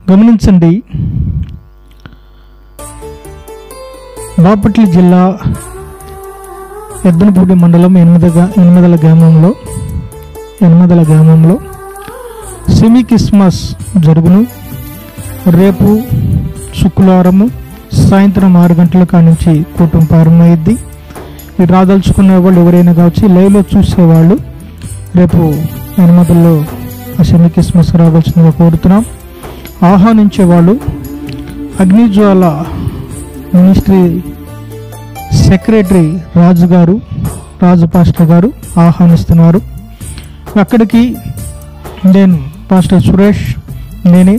గమనించండి, బాపట్ల జిల్లా ఎద్దనపూడి మండలం ఎనిమిదల గ్రామంలో సెమీ క్రిస్మస్ జరుగును. రేపు శుక్రవారము సాయంత్రం 6 గంటల కానించి కూటమి ప్రారంభమైద్ది. మీరు రాదలుచుకునే వాళ్ళు ఎవరైనా కావచ్చు, లైవ్లో చూసేవాళ్ళు రేపు ఎనిమిదల్లో ఆ సెమీ క్రిస్మస్ రావాల్సిందిగా కోరుతున్నాం. ఆహ్వానించేవాళ్ళు అగ్నిజ్వాల మినిస్ట్రీ సెక్రటరీ రాజు పాస్టర్ గారు ఆహ్వానిస్తున్నారు. అక్కడికి నేను పాస్టర్ సురేష్ నేను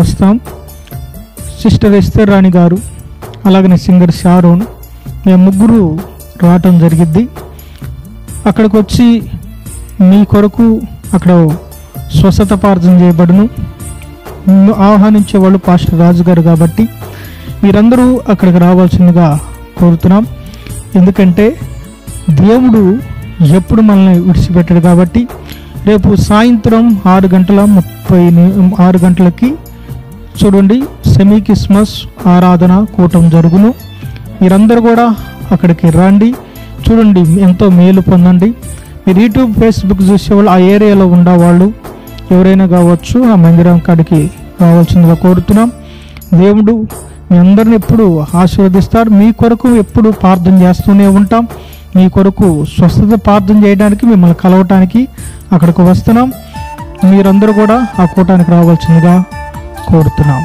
వస్తాం. సిస్టర్ ఎస్తర్ రాణి గారు, అలాగనే సింగర్ షారోన్, మేము ముగ్గురు రావటం జరిగిద్ది. అక్కడికి వచ్చి మీ కొరకు అక్కడ స్వస్థత ప్రార్థన చేయబడును. ఆహ్వానించే వాళ్ళు పాస్టర్ రాజు గారు కాబట్టి మీరందరూ అక్కడికి రావాల్సిందిగా కోరుతున్నాం. ఎందుకంటే దేవుడు ఎప్పుడు మనల్ని విడిచిపెట్టాడు కాబట్టి రేపు సాయంత్రం 6 గంటలకి చూడండి సెమీ క్రిస్మస్ ఆరాధన కూటం జరుగును. మీరందరూ కూడా అక్కడికి రండి, చూడండి, ఎంతో మేలు పొందండి. మీరు యూట్యూబ్ ఫేస్బుక్ చూసేవాళ్ళు, ఆ ఏరియాలో ఉండేవాళ్ళు ఎవరైనా కావచ్చు, ఆ మందిరం కాడికి రావాల్సిందిగా కోరుతున్నాం. దేవుడు మీ అందరిని ఎప్పుడు ఆశీర్వదిస్తారు. మీ కొరకు ఎప్పుడు ప్రార్థన చేస్తూనే ఉంటాం. మీ కొరకు స్వస్థత ప్రార్థన చేయడానికి, మిమ్మల్ని కలవటానికి అక్కడికి వస్తున్నాం. మీరందరూ కూడా ఆ కూటానికి రావాల్సిందిగా కోరుతున్నాం.